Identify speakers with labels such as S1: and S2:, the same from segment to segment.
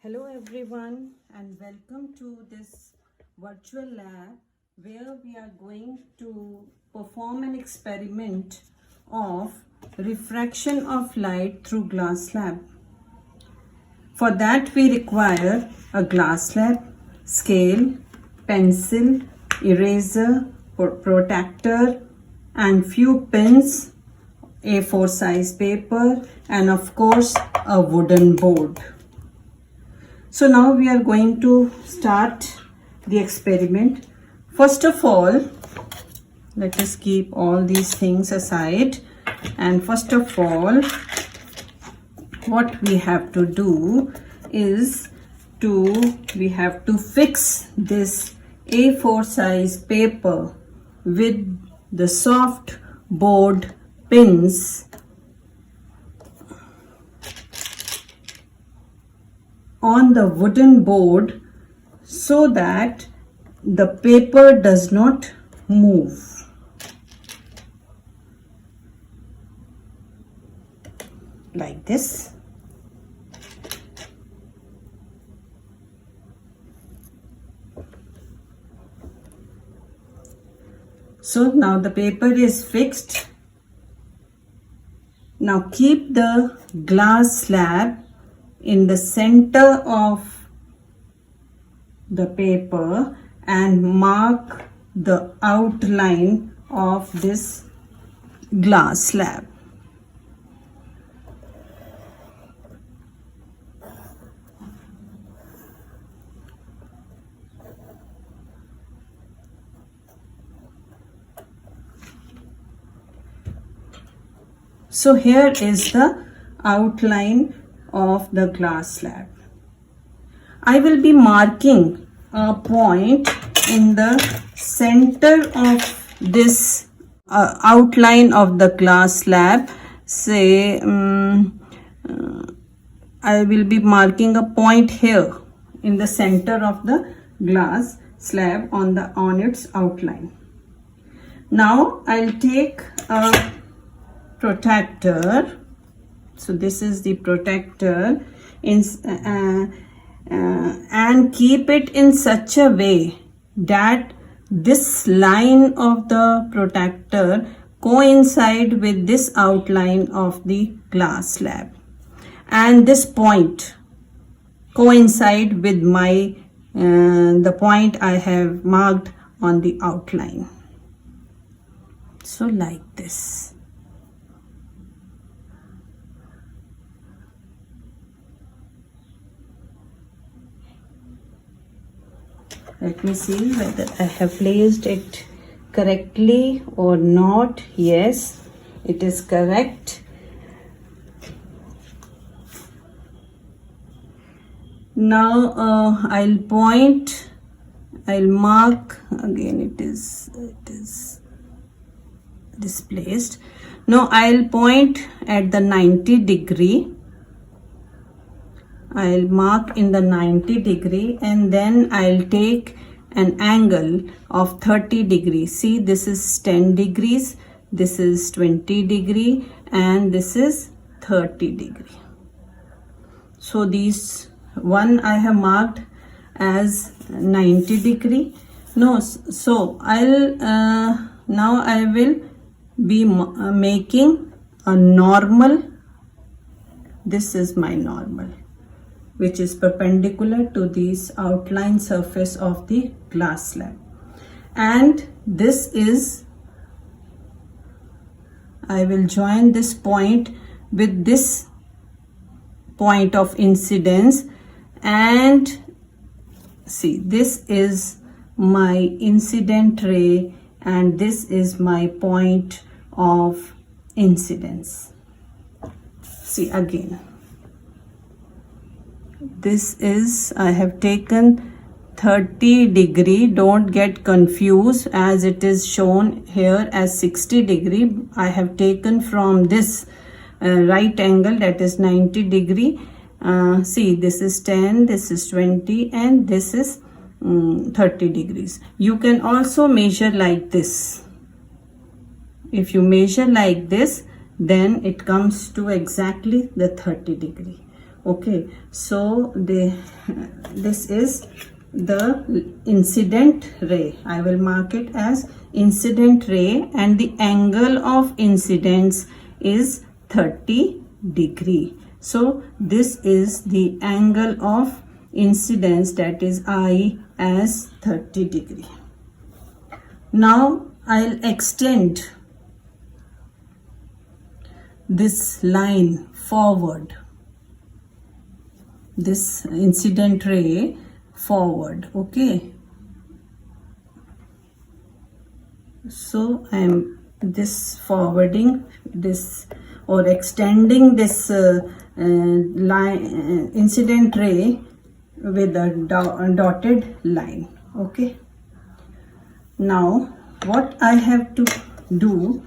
S1: Hello everyone and welcome to this virtual lab where we are going to perform an experiment of refraction of light through glass slab. For that we require a glass slab, scale, pencil, eraser, protractor and few pins, A4 size paper and of course a wooden board. So now we are going to start the experiment. First of all, let us keep all these things aside, and first of all what we have to do is we have to fix this A4 size paper with the soft board pins on the wooden board so that the paper does not move. Like this. So now the paper is fixed. Now keep the glass slab in the center of the paper and mark the outline of this glass slab. So here is the outline of the glass slab. I will be marking a point in the center of this outline of the glass slab. Say I will be marking a point here in the center of the glass slab on its outline. Now I'll take a protractor. So this is the protractor and keep it in such a way that this line of the protractor coincide with this outline of the glass slab, and this point coincide with my the point I have marked on the outline. So like this. Let me see whether I have placed it correctly or not. Yes, it is correct. Now I'll mark again. It is displaced. Now I'll point at the 90 degree. I'll mark in the 90 degree and then I'll take an angle of 30 degrees. See, this is 10 degrees, this is 20 degree and this is 30 degree. So these one I have marked as 90 degree. No, so I'll now I will be making a normal. This is my normal, which is perpendicular to this outline surface of the glass slab. And this is, I will join this point with this point of incidence, and see, this is my incident ray and this is my point of incidence. See again. This is, I have taken 30 degree. Don't get confused as it is shown here as 60 degree. I have taken from this right angle, that is 90 degree. See, this is 10, this is 20 and this is 30 degrees. You can also measure like this. If you measure like this, then it comes to exactly the 30 degree. Okay, so this is the incident ray. I will mark it as incident ray, and the angle of incidence is 30 degree. So this is the angle of incidence, that is I, as 30 degree. Now I'll extend this line forward, this incident ray forward. Okay, so I am this forwarding this or extending this line incident ray with a dotted line. Okay, now what I have to do,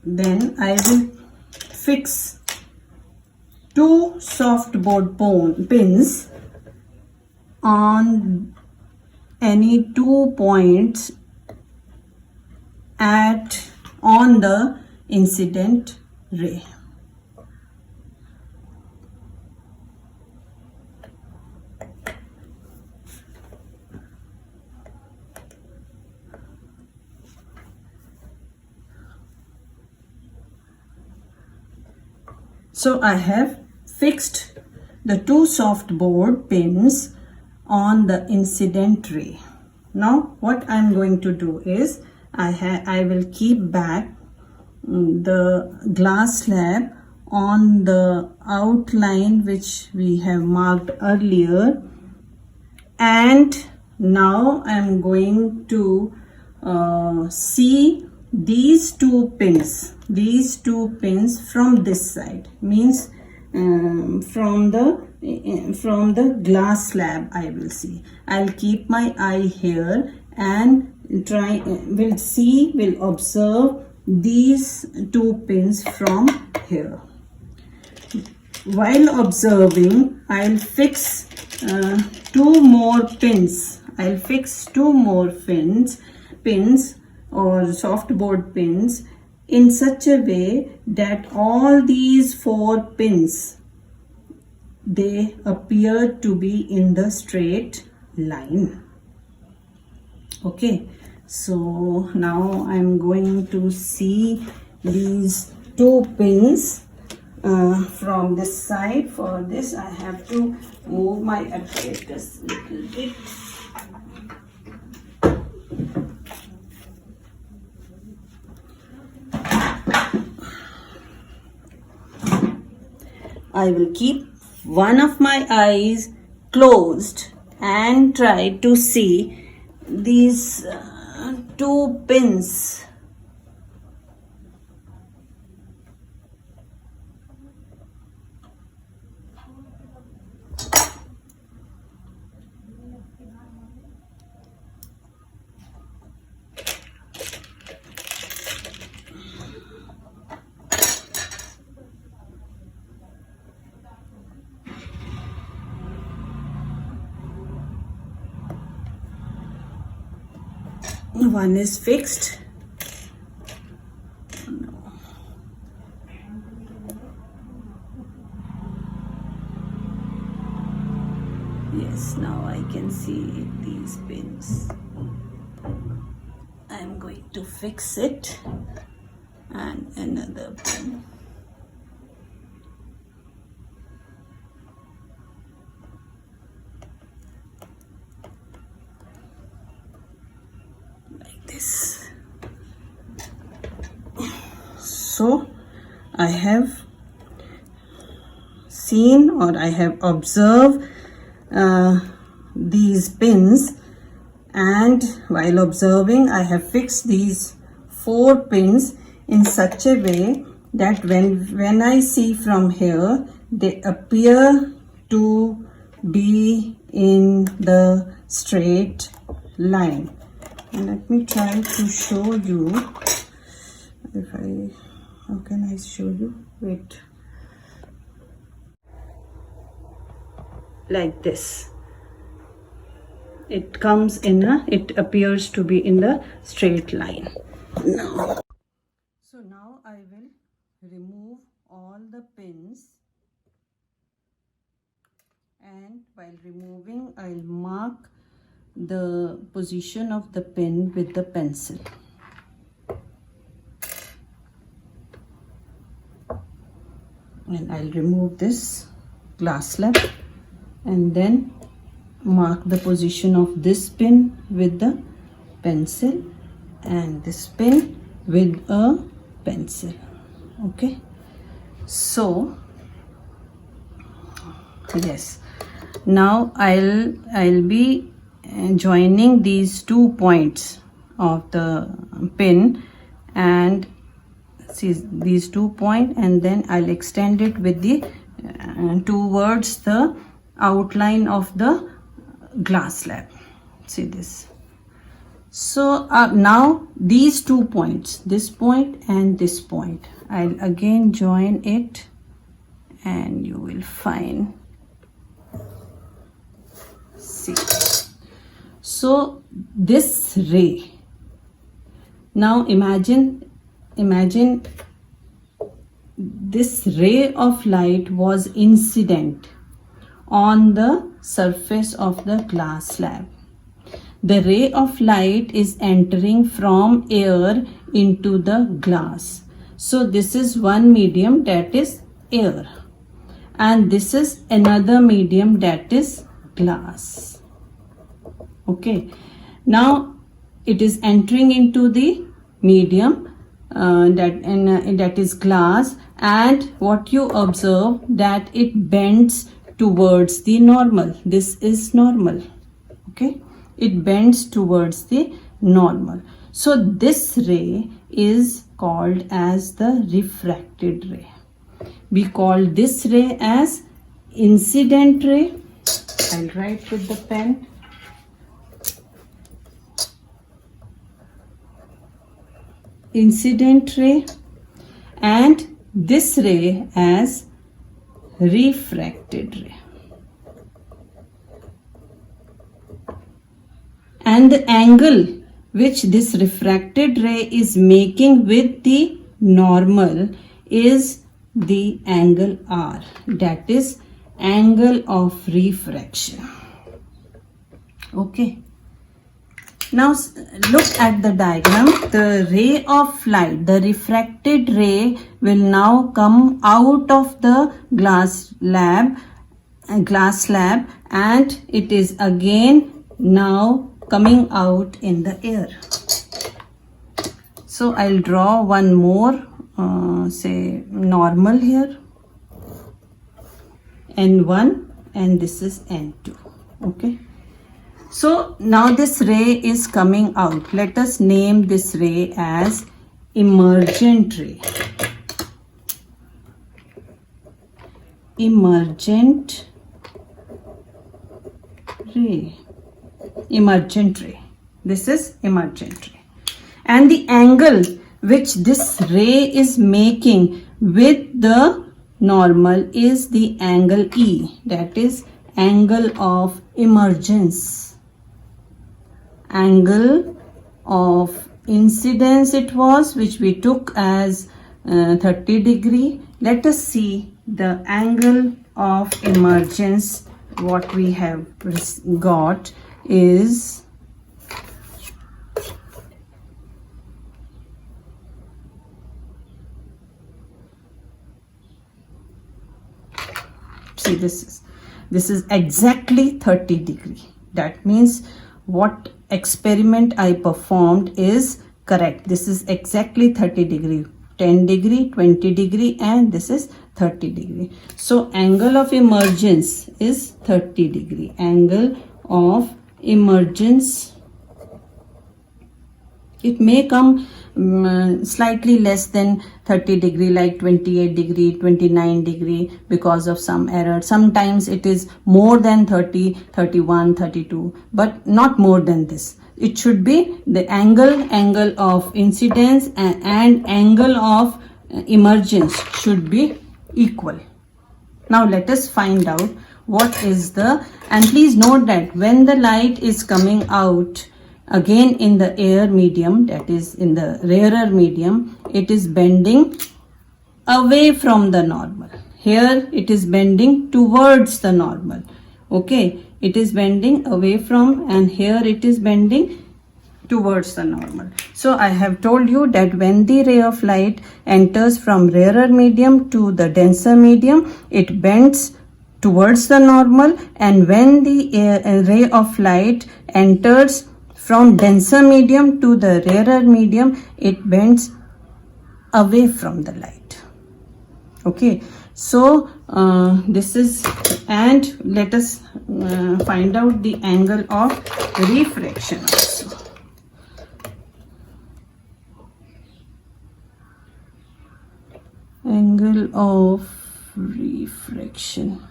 S1: then I will fix two softboard pins on any 2 points on the incident ray. So I have fixed the two softboard pins on the incident ray. Now what I am going to do is I will keep back the glass slab on the outline which we have marked earlier, and now I am going to see these two pins from this side, means from the glass slab. I will see. I'll keep my eye here and will observe these two pins from here. While observing, I'll fix two more pins. I'll fix two more pins or softboard pins in such a way that all these 4 pins, they appear to be in the straight line. Okay, so now I'm going to see these 2 pins from this side. For this I have to move my apparatus a little bit. I will keep one of my eyes closed and try to see these 2 pins. One is fixed. Yes, now I can see these pins. I'm going to fix it, and another pin. So I have seen, or I have observed these pins, and while observing I have fixed these 4 pins in such a way that when I see from here, they appear to be in the straight line. And let me try to show you. How can I show you? Wait. Like this. It appears to be in the straight line. Now. So now I will remove all the pins and while removing, I'll mark the position of the pin with the pencil. And I'll remove this glass slab and then mark the position of this pin with the pencil and this pin with a pencil. Okay, so yes, now I'll be joining these 2 points of the pin and see these 2 points, and then I'll extend it with the towards the outline of the glass slab. See this. So now these 2 points, this point and this point, I'll again join it and you will find, see. So this ray, now imagine this ray of light was incident on the surface of the glass slab. The ray of light is entering from air into the glass. So this is one medium, that is air, and this is another medium, that is glass. Okay, now it is entering into the medium that is glass, and what you observe that it bends towards the normal. This is normal. Okay, it bends towards the normal. So this ray is called as the refracted ray. We call this ray as incident ray. I'll write with the pen. Incident ray, and this ray as refracted ray. And the angle which this refracted ray is making with the normal is the angle R, that is angle of refraction. Okay. Now look at the diagram. The ray of light, the refracted ray, will now come out of the glass slab, and it is again now coming out in the air. So I'll draw one more, say normal here, N1, and this is N2. Okay. So now this ray is coming out. Let us name this ray as emergent ray. Emergent ray. Emergent ray. This is emergent ray. And the angle which this ray is making with the normal is the angle E, that is angle of emergence. Angle of incidence it was, which we took as 30 degree. Let us see the angle of emergence. What we have got is see this is exactly 30 degree. That means what experiment I performed is correct. This is exactly 30 degree, 10 degree, 20 degree, and this is 30 degree. So angle of emergence is 30 degree. Angle of emergence, it may come slightly less than 30 degree, like 28 degree, 29 degree, because of some error. Sometimes it is more than 30, 31, 32, but not more than this. It should be the angle of incidence and angle of emergence should be equal. Now let us find out what is the, and please note that when the light is coming out again in the air medium, that is in the rarer medium, it is bending away from the normal. Here it is bending towards the normal. Okay, it is bending away from, and here it is bending towards the normal. So I have told you that when the ray of light enters from rarer medium to the denser medium, it bends towards the normal, and when the ray of light enters from denser medium to the rarer medium, it bends away from the light. Okay, so this is, and let us find out the angle of refraction also. Angle of refraction.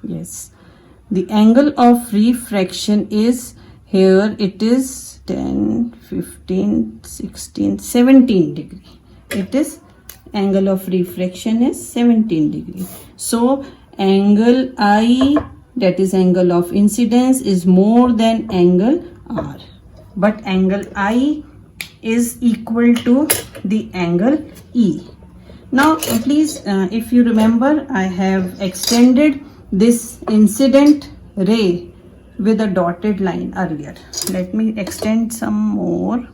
S1: Yes, the angle of refraction is, here it is 10, 15, 16, 17 degree. It is, angle of refraction is 17 degree. So angle I, that is angle of incidence, is more than angle R, but angle I is equal to the angle E. Now please, if you remember, I have extended this incident ray with a dotted line earlier. Let me extend some more.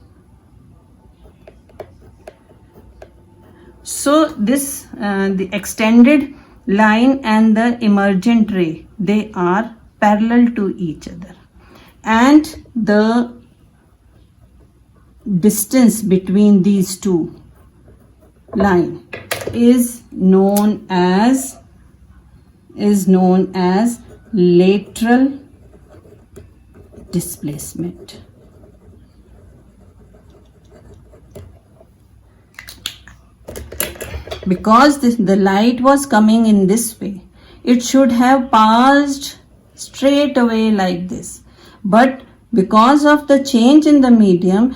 S1: So this the extended line and the emergent ray, they are parallel to each other, and the distance between these two line is known as lateral displacement. Because the light was coming in this way, it should have passed straight away like this, but because of the change in the medium,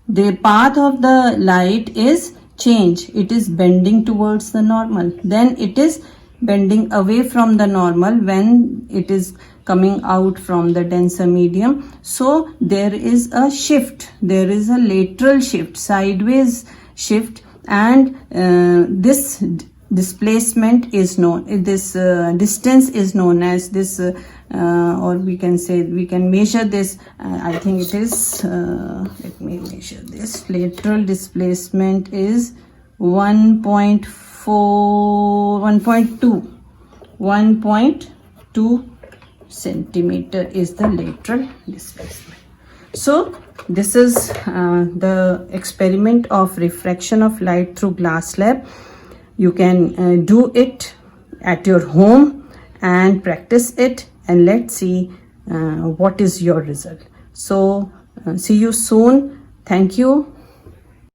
S1: the path of the light is changed. It is bending towards the normal, then it is bending away from the normal when it is coming out from the denser medium. So there is a shift, there is a lateral shift, sideways shift, and this displacement is known, this distance is known as this, or we can say, we can measure this, I think it is, let me measure this, lateral displacement is 1.2 centimeter is the lateral displacement. So this is the experiment of refraction of light through glass slab. You can do it at your home and practice it, and let's see what is your result. So see you soon. Thank you.